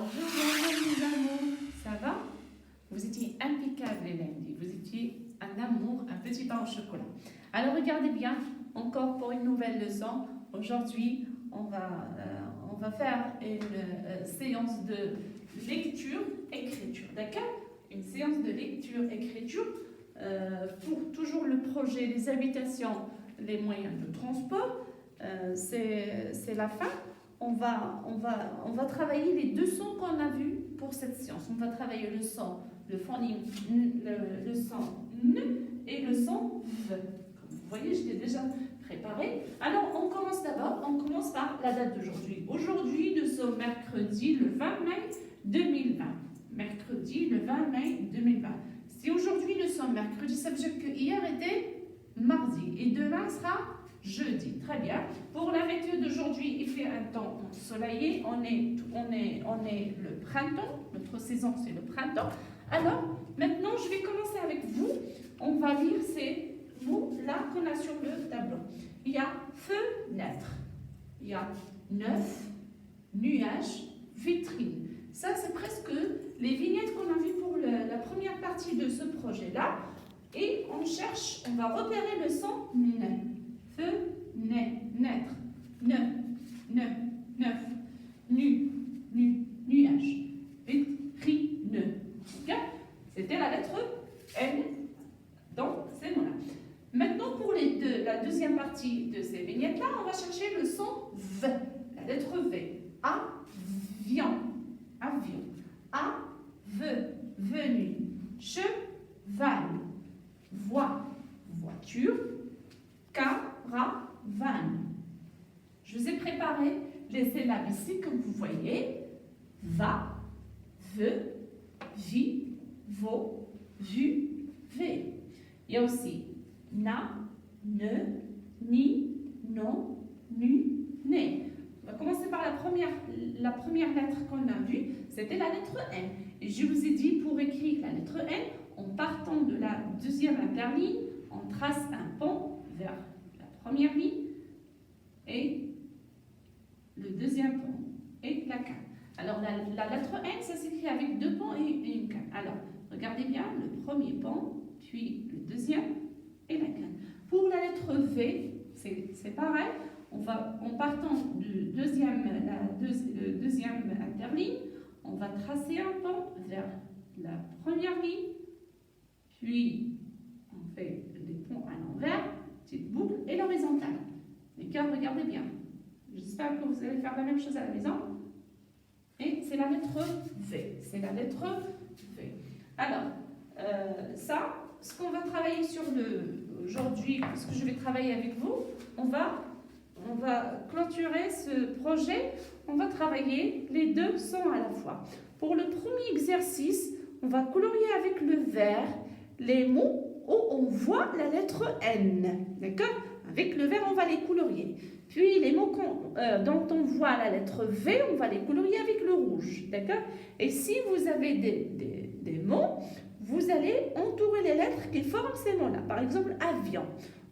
Bonjour, bonjour mes amours, ça va? Vous étiez impeccables les lundis, vous étiez un amour, un petit pain au chocolat. Alors regardez bien, encore pour une nouvelle leçon. Aujourd'hui, on va faire une séance de lecture-écriture, d'accord? Une séance de lecture-écriture pour toujours le projet, les habitations, les moyens de transport. C'est la fin. On va travailler les deux sons qu'on a vus pour cette séance. On va travailler le son, le phonème, le son N et le son V. Comme vous voyez, je l'ai déjà préparé. Alors, on commence par la date d'aujourd'hui. Aujourd'hui, nous sommes mercredi le 20 mai 2020. Mercredi le 20 mai 2020. Si aujourd'hui nous sommes mercredi, ça veut dire que hier était mardi et demain sera jeudi. Très bien. Pour la météo d'aujourd'hui, il fait un temps ensoleillé. On est le printemps. Notre saison, c'est le printemps. Alors, maintenant, je vais commencer avec vous. On va lire ces mots-là qu'on a sur le tableau. Il y a fenêtre. Il y a neuf, nuage, vitrine. Ça, c'est presque les vignettes qu'on a vues pour la première partie de ce projet-là. Et on va repérer le son N. Fenêtre, neuf, nuage, vitrine. Okay? C'était la lettre N dans ces mots-là. Maintenant, pour la deuxième partie de ces vignettes-là, on va chercher le son V, la lettre V. Avion, venu, cheval, voiture, caravane. Je vous ai préparé les syllabes ici, comme vous voyez. Va, ve, vi, vo, vu, ve. Il y a aussi na, ne, ni, non, nu, né. On va commencer par la première lettre qu'on a vue, c'était la lettre N. Et je vous ai dit, pour écrire la lettre N, en partant de la deuxième interligne, on trace un pont vers la première ligne et le deuxième pont et la canne. Alors la lettre N, ça s'écrit avec deux ponts et une canne. Alors, regardez bien le premier pont, puis le deuxième et la canne. Pour la lettre V, c'est pareil. En partant du deuxième interligne, on va tracer un pont vers la première ligne, puis on fait les ponts à l'envers, petite boucle et l'horizontale. D'accord, regardez bien. J'espère que vous allez faire la même chose à la maison. Et c'est la lettre V. C'est la lettre V. Alors, ce qu'on va travailler aujourd'hui, parce que je vais travailler avec vous, on va clôturer ce projet. On va travailler les deux sons à la fois. Pour le premier exercice, on va colorier avec le vert les mots où on voit la lettre N. D'accord? Avec le vert, on va les colorier. Puis les mots dont on voit la lettre V, on va les colorier avec le rouge. D'accord? Et si vous avez des mots, vous allez entourer les lettres qui forment ces mots-là. Par exemple, avion.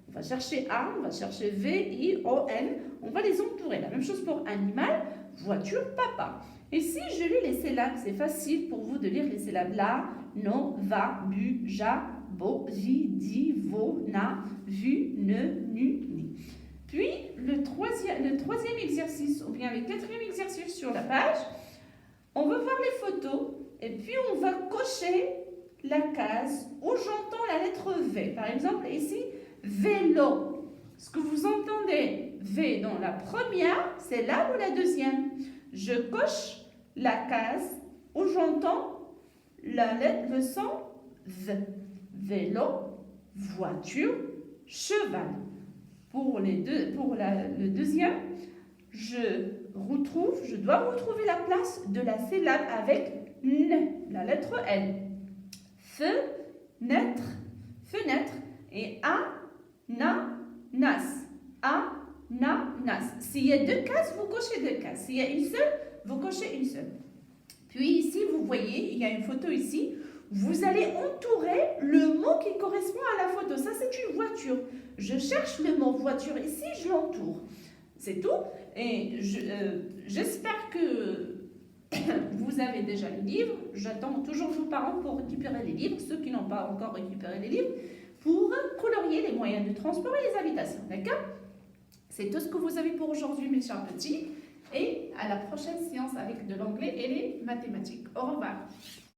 On va chercher A, on va chercher V, I, O, N. On va les entourer. La même chose pour animal, voiture, papa. Et si je lis les syllabes, c'est facile pour vous de lire les syllabes là, no, va, bu, ja, bo, vi, di, vo, na, vu, ne, nu, ni. Puis, le troisième exercice, ou bien le quatrième exercice sur la page, on va voir les photos et puis on va cocher la case où j'entends la lettre V. Par exemple, ici, vélo. Ce que vous entendez V dans la première, c'est là ou la deuxième. Je coche la case où j'entends le son V. Vélo, voiture, cheval. Pour le deuxième, je dois retrouver la place de la syllabe avec N, la lettre N. Fenêtre et ananas. Ananas. S'il y a deux cases, vous cochez deux cases. S'il y a une seule, vous cochez une seule. Puis ici, vous voyez, il y a une photo ici. Vous allez entourer le mot qui correspond à la photo. Ça, c'est une voiture. Je cherche le mot voiture ici, je l'entoure. C'est tout. Et j'espère que Vous avez déjà les livres. J'attends toujours vos parents pour récupérer les livres, ceux qui n'ont pas encore récupéré les livres, pour colorier les moyens de transport et les habitations. D'accord? C'est tout ce que vous avez pour aujourd'hui, mes chers petits. Et à la prochaine séance avec de l'anglais et les mathématiques. Au revoir.